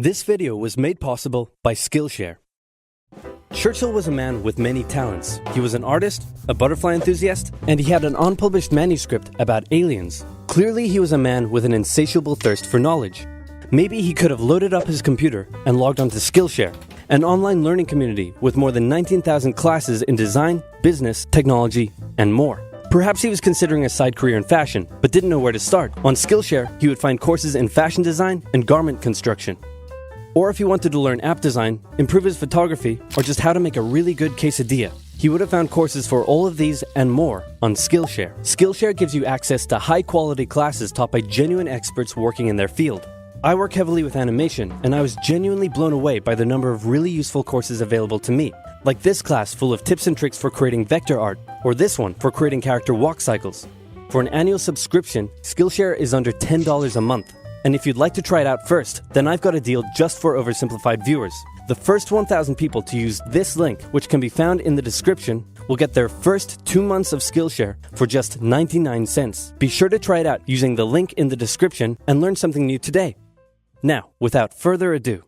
This video was made possible by Skillshare. Churchill was a man with many talents. He was an artist, a butterfly enthusiast, and he had an unpublished manuscript about aliens. Clearly, he was a man with an insatiable thirst for knowledge. Maybe he could have loaded up his computer and logged onto Skillshare, an online learning community with more than 19,000 classes in design, business, technology, and more. Perhaps he was considering a side career in fashion, but didn't know where to start. On Skillshare, he would find courses in fashion design and garment construction. Or if he wanted to learn app design, improve his photography, or just how to make a really good quesadilla, he would have found courses for all of these and more on Skillshare. Skillshare gives you access to high-quality classes taught by genuine experts working in their field. I work heavily with animation, and I was genuinely blown away by the number of really useful courses available to me, like this class full of tips and tricks for creating vector art, or this one for creating character walk cycles. For an annual subscription, Skillshare is under $10 a month. And if you'd like to try it out first, then I've got a deal just for Oversimplified viewers. The first 1,000 people to use this link, which can be found in the description, will get their first 2 months of Skillshare for just 99 cents. Be sure to try it out using the link in the description and learn something new today. Now, without further ado.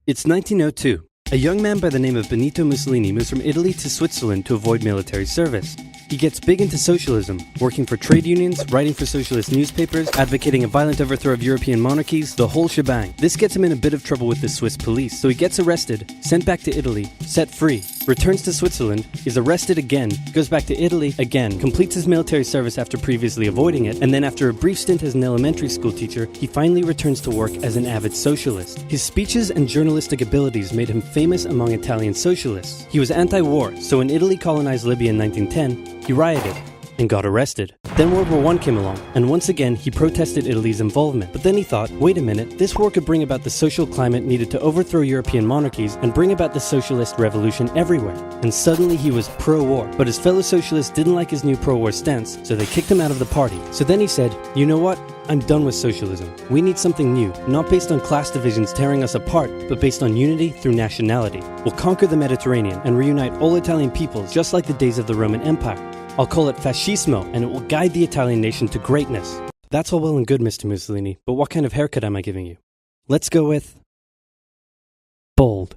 It's 1902. A young man by the name of Benito Mussolini moves from Italy to Switzerland to avoid military service. He gets big into socialism, working for trade unions, writing for socialist newspapers, advocating a violent overthrow of European monarchies, the whole shebang. This gets him in a bit of trouble with the Swiss police, so he gets arrested, sent back to Italy, set free, returns to Switzerland, is arrested again, goes back to Italy again, completes his military service after previously avoiding it, and then after a brief stint as an elementary school teacher, he finally returns to work as an avid socialist. His speeches and journalistic abilities made him famous among Italian socialists. He was anti-war, so when Italy colonized Libya in 1910, he rioted and got arrested. Then World War I came along, and once again he protested Italy's involvement. But then he thought, wait a minute, this war could bring about the social climate needed to overthrow European monarchies and bring about the socialist revolution everywhere. And suddenly he was pro-war. But his fellow socialists didn't like his new pro-war stance, so they kicked him out of the party. So then he said, you know what? I'm done with socialism. We need something new, not based on class divisions tearing us apart, but based on unity through nationality. We'll conquer the Mediterranean and reunite all Italian peoples just like the days of the Roman Empire. I'll call it fascismo, and it will guide the Italian nation to greatness. That's all well and good, Mr. Mussolini, but what kind of haircut am I giving you? Let's go with bold.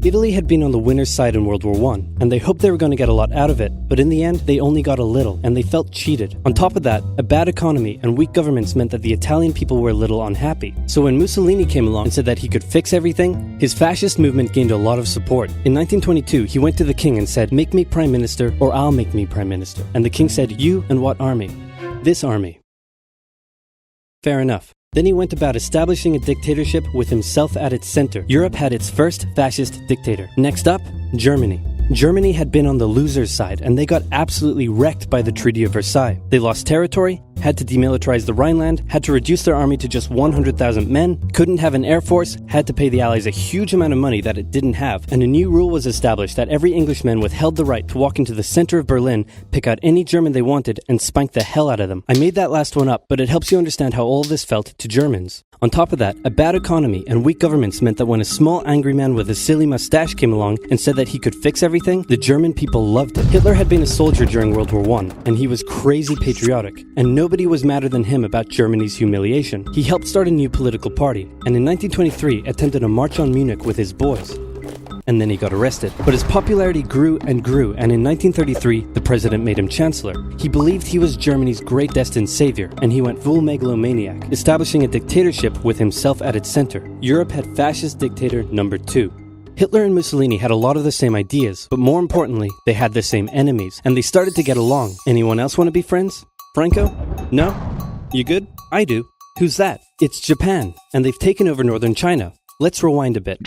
Italy had been on the winner's side in World War I, and they hoped they were going to get a lot out of it, but in the end, they only got a little, and they felt cheated. On top of that, a bad economy and weak governments meant that the Italian people were a little unhappy. So when Mussolini came along and said that he could fix everything, his fascist movement gained a lot of support. In 1922, he went to the king and said, make me prime minister, or I'll make me prime minister. And the king said, you and what army? This army. Fair enough. Then he went about establishing a dictatorship with himself at its center. Europe had its first fascist dictator. Next up, Germany. Germany had been on the loser's side, and they got absolutely wrecked by the Treaty of Versailles. They lost territory, had to demilitarize the Rhineland, had to reduce their army to just 100,000 men, couldn't have an air force, had to pay the Allies a huge amount of money that it didn't have, and a new rule was established that every Englishman withheld the right to walk into the center of Berlin, pick out any German they wanted, and spank the hell out of them. I made that last one up, but it helps you understand how all of this felt to Germans. On top of that, a bad economy and weak governments meant that when a small angry man with a silly mustache came along and said that he could fix everything, the German people loved it. Hitler had been a soldier during World War I, and he was crazy patriotic, and nobody was madder than him about Germany's humiliation. He helped start a new political party, and in 1923 attempted a march on Munich with his boys. And then he got arrested. But his popularity grew, and in 1933, the president made him chancellor. He believed he was Germany's great destined savior, and he went full megalomaniac, establishing a dictatorship with himself at its center. Europe had fascist dictator number 2. Hitler and Mussolini had a lot of the same ideas, but more importantly, they had the same enemies, and they started to get along. Anyone else want to be friends? Franco? No? You good? I do. Who's that? It's Japan, and they've taken over northern China. Let's rewind a bit.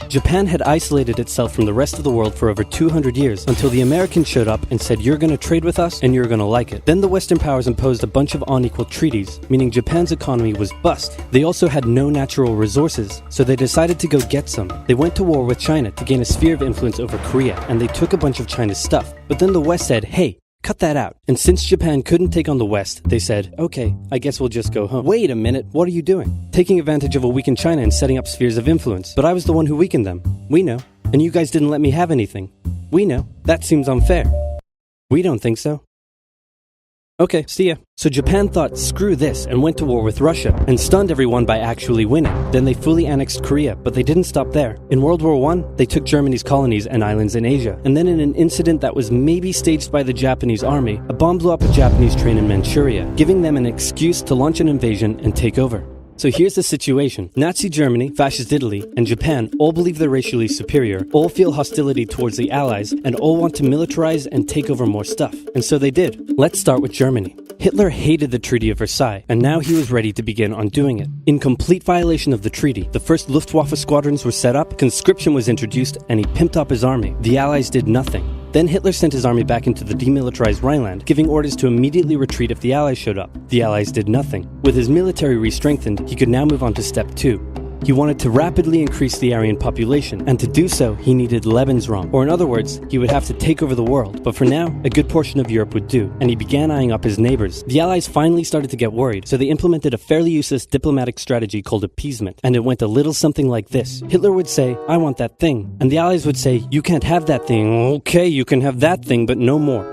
Japan had isolated itself from the rest of the world for over 200 years until the Americans showed up and said, you're going to trade with us and you're going to like it. Then the Western powers imposed a bunch of unequal treaties, meaning Japan's economy was bust. They also had no natural resources, so they decided to go get some. They went to war with China to gain a sphere of influence over Korea, and they took a bunch of China's stuff. But then the West said, hey, cut that out. And since Japan couldn't take on the West, they said, okay, I guess we'll just go home. Wait a minute, what are you doing? Taking advantage of a weakened China and setting up spheres of influence. But I was the one who weakened them. We know. And you guys didn't let me have anything. We know. That seems unfair. We don't think so. Okay, see ya. So Japan thought, screw this, and went to war with Russia, and stunned everyone by actually winning. Then they fully annexed Korea, but they didn't stop there. In World War I, they took Germany's colonies and islands in Asia, and then in an incident that was maybe staged by the Japanese army, a bomb blew up a Japanese train in Manchuria, giving them an excuse to launch an invasion and take over. So here's the situation. Nazi Germany, Fascist Italy, and Japan all believe they're racially superior, all feel hostility towards the Allies, and all want to militarize and take over more stuff. And so they did. Let's start with Germany. Hitler hated the Treaty of Versailles, and now he was ready to begin undoing it. In complete violation of the treaty, the first Luftwaffe squadrons were set up, conscription was introduced, and he pimped up his army. The Allies did nothing. Then Hitler sent his army back into the demilitarized Rhineland, giving orders to immediately retreat if the Allies showed up. The Allies did nothing. With his military re-strengthened, he could now move on to step 2. He wanted to rapidly increase the Aryan population, and to do so, he needed Lebensraum, or in other words, he would have to take over the world. But for now, a good portion of Europe would do, and he began eyeing up his neighbors. The Allies finally started to get worried, so they implemented a fairly useless diplomatic strategy called appeasement, and it went a little something like this. Hitler would say, I want that thing, and the Allies would say, you can't have that thing. Okay, you can have that thing, but no more.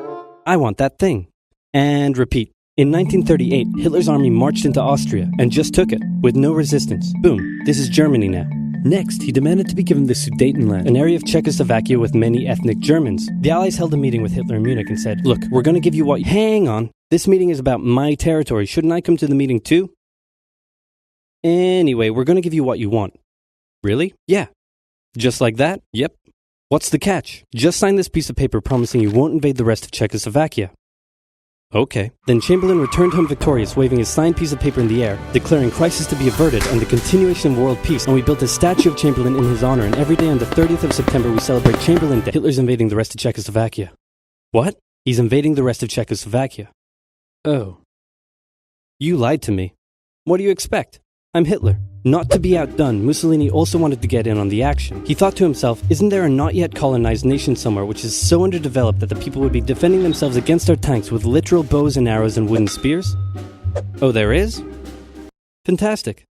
I want that thing. And repeat. In 1938, Hitler's army marched into Austria and just took it, with no resistance. Boom, this is Germany now. Next, he demanded to be given the Sudetenland, an area of Czechoslovakia with many ethnic Germans. The Allies held a meeting with Hitler in Munich and said, look, we're going to give you what... Hang on, this meeting is about my territory. Shouldn't I come to the meeting too? Anyway, we're going to give you what you want. Really? Yeah. Just like that? Yep. What's the catch? Just sign this piece of paper promising you won't invade the rest of Czechoslovakia. Okay. Then Chamberlain returned home victorious, waving his signed piece of paper in the air, declaring crisis to be averted and the continuation of world peace, and we built a statue of Chamberlain in his honor, and every day on the 30th of September we celebrate Chamberlain Day. Hitler's invading the rest of Czechoslovakia. What? He's invading the rest of Czechoslovakia. Oh. You lied to me. What do you expect? I'm Hitler. Not to be outdone, Mussolini also wanted to get in on the action. He thought to himself, isn't there a not yet colonized nation somewhere which is so underdeveloped that the people would be defending themselves against our tanks with literal bows and arrows and wooden spears? Oh, there is? Fantastic.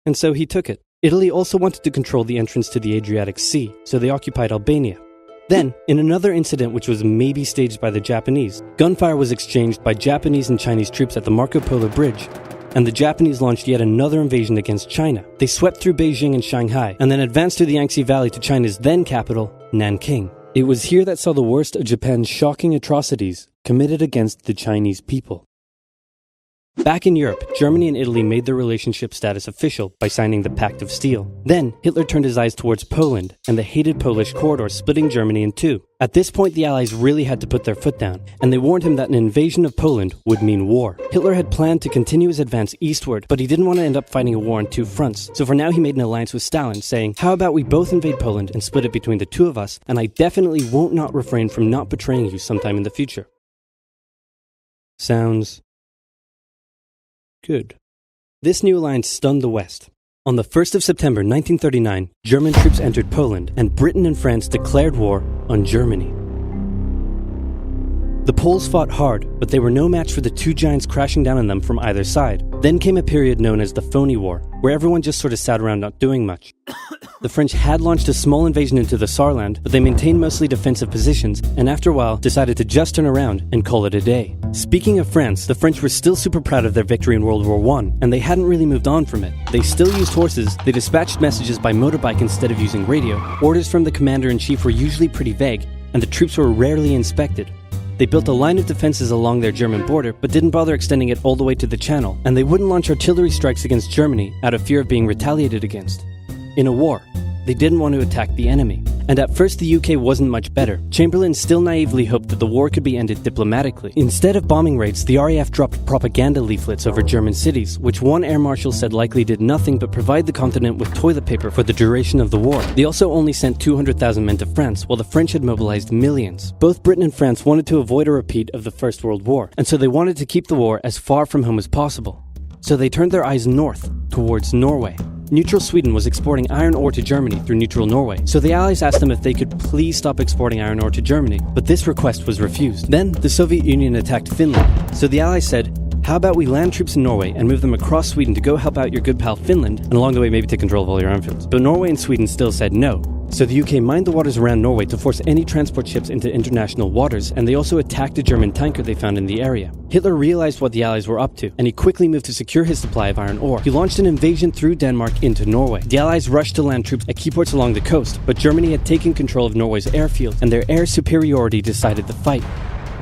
And so he took it. Italy also wanted to control the entrance to the Adriatic Sea, so they occupied Albania. Then, in another incident which was maybe staged by the Japanese, gunfire was exchanged by Japanese and Chinese troops at the Marco Polo Bridge, and the Japanese launched yet another invasion against China. They swept through Beijing and Shanghai, and then advanced through the Yangtze Valley to China's then capital, Nanking. It was here that saw the worst of Japan's shocking atrocities committed against the Chinese people. Back in Europe, Germany and Italy made their relationship status official by signing the Pact of Steel. Then, Hitler turned his eyes towards Poland and the hated Polish corridor, splitting Germany in two. At this point, the Allies really had to put their foot down, and they warned him that an invasion of Poland would mean war. Hitler had planned to continue his advance eastward, but he didn't want to end up fighting a war on two fronts. So for now, he made an alliance with Stalin, saying, how about we both invade Poland and split it between the two of us, and I definitely won't not refrain from not betraying you sometime in the future. Sounds good. This new alliance stunned the West. On the 1st of September 1939, German troops entered Poland, and Britain and France declared war on Germany. The Poles fought hard, but they were no match for the two giants crashing down on them from either side. Then came a period known as the Phony War, where everyone just sort of sat around not doing much. The French had launched a small invasion into the Saarland, but they maintained mostly defensive positions, and after a while decided to just turn around and call it a day. Speaking of France, the French were still super proud of their victory in World War I, and they hadn't really moved on from it. They still used horses, they dispatched messages by motorbike instead of using radio, orders from the commander-in-chief were usually pretty vague, and the troops were rarely inspected. They built a line of defenses along their German border, but didn't bother extending it all the way to the Channel, and they wouldn't launch artillery strikes against Germany out of fear of being retaliated against. In a war, they didn't want to attack the enemy. And at first the UK wasn't much better. Chamberlain still naively hoped that the war could be ended diplomatically. Instead of bombing raids, the RAF dropped propaganda leaflets over German cities, which one air marshal said likely did nothing but provide the continent with toilet paper for the duration of the war. They also only sent 200,000 men to France, while the French had mobilized millions. Both Britain and France wanted to avoid a repeat of the First World War, and so they wanted to keep the war as far from home as possible. So they turned their eyes north, towards Norway. neutral Sweden was exporting iron ore to Germany through neutral Norway, so the Allies asked them if they could please stop exporting iron ore to Germany, but this request was refused. Then, the Soviet Union attacked Finland, so the Allies said, how about we land troops in Norway and move them across Sweden to go help out your good pal Finland, and along the way maybe take control of all your airfields. But Norway and Sweden still said no. So the UK mined the waters around Norway to force any transport ships into international waters, and they also attacked a German tanker they found in the area. Hitler realized what the Allies were up to, and he quickly moved to secure his supply of iron ore. He launched an invasion through Denmark into Norway. The Allies rushed to land troops at key ports along the coast, but Germany had taken control of Norway's airfields, and their air superiority decided the fight.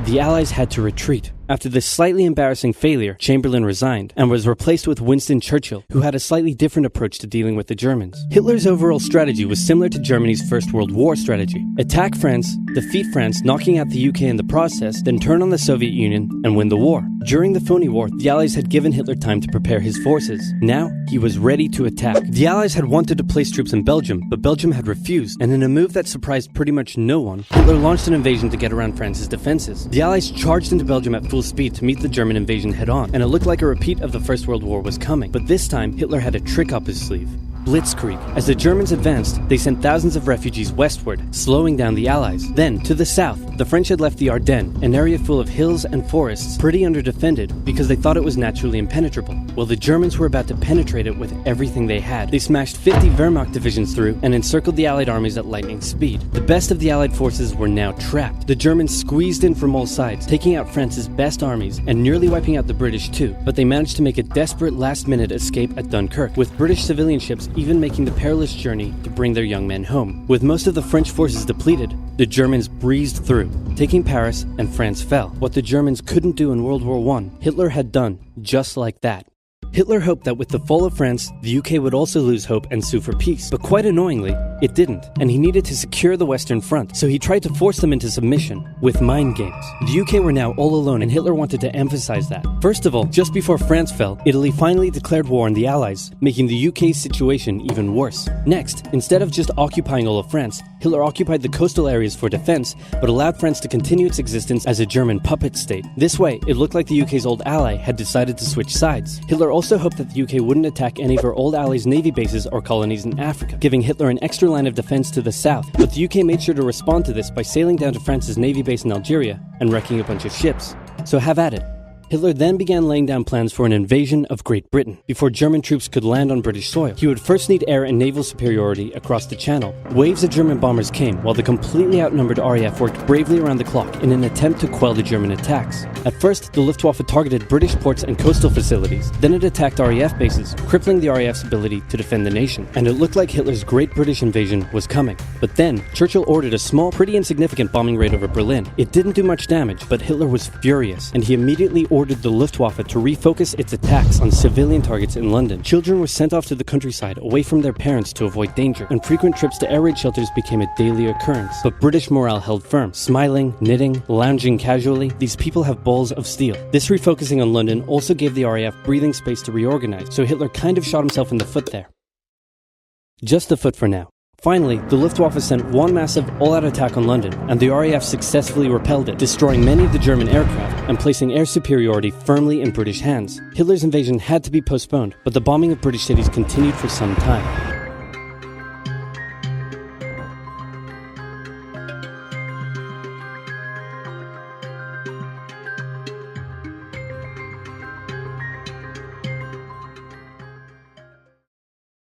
The Allies had to retreat. After this slightly embarrassing failure, Chamberlain resigned and was replaced with Winston Churchill, who had a slightly different approach to dealing with the Germans. Hitler's overall strategy was similar to Germany's First World War strategy. Attack France, defeat France, knocking out the UK in the process, then turn on the Soviet Union and win the war. During the phony war, the Allies had given Hitler time to prepare his forces. Now, he was ready to attack. The Allies had wanted to place troops in Belgium, but Belgium had refused, and in a move that surprised pretty much no one, Hitler launched an invasion to get around France's defenses. The Allies charged into Belgium at full speed to meet the German invasion head-on, and it looked like a repeat of the First World War was coming. But this time, Hitler had a trick up his sleeve. Blitzkrieg. As the Germans advanced, they sent thousands of refugees westward, slowing down the Allies. Then, to the south, the French had left the Ardennes, an area full of hills and forests, pretty underdefended because they thought it was naturally impenetrable. Well, the Germans were about to penetrate it with everything they had. They smashed 50 Wehrmacht divisions through and encircled the Allied armies at lightning speed. The best of the Allied forces were now trapped. The Germans squeezed in from all sides, taking out France's best armies and nearly wiping out the British too, but they managed to make a desperate last-minute escape at Dunkirk, with British civilian ships even making the perilous journey to bring their young men home. With most of the French forces depleted, the Germans breezed through, taking Paris, and France fell. What the Germans couldn't do in World War I, Hitler had done just like that. Hitler hoped that with the fall of France, the UK would also lose hope and sue for peace. But quite annoyingly, it didn't, and he needed to secure the Western Front, so he tried to force them into submission with mind games. The UK were now all alone, and Hitler wanted to emphasize that. First of all, just before France fell, Italy finally declared war on the Allies, making the UK's situation even worse. Next, instead of just occupying all of France, Hitler occupied the coastal areas for defense, but allowed France to continue its existence as a German puppet state. This way, it looked like the UK's old ally had decided to switch sides. Hitler also hoped that the UK wouldn't attack any of her old allies' navy bases or colonies in Africa, giving Hitler an extra line of defense to the south. But the UK made sure to respond to this by sailing down to France's navy base in Algeria and wrecking a bunch of ships. So have at it. Hitler then began laying down plans for an invasion of Great Britain. Before German troops could land on British soil, he would first need air and naval superiority across the Channel. Waves of German bombers came, while the completely outnumbered RAF worked bravely around the clock in an attempt to quell the German attacks. At first, the Luftwaffe targeted British ports and coastal facilities. Then it attacked RAF bases, crippling the RAF's ability to defend the nation. And it looked like Hitler's Great British invasion was coming. But then, Churchill ordered a small, pretty insignificant bombing raid over Berlin. It didn't do much damage, but Hitler was furious, and he immediately ordered the Luftwaffe to refocus its attacks on civilian targets in London. Children were sent off to the countryside away from their parents to avoid danger, and frequent trips to air raid shelters became a daily occurrence. But British morale held firm. Smiling, knitting, lounging casually, these people have balls of steel. This refocusing on London also gave the RAF breathing space to reorganize, so Hitler kind of shot himself in the foot there. Just the foot for now. Finally, the Luftwaffe sent one massive all-out attack on London, and the RAF successfully repelled it, destroying many of the German aircraft and placing air superiority firmly in British hands. Hitler's invasion had to be postponed, but the bombing of British cities continued for some time.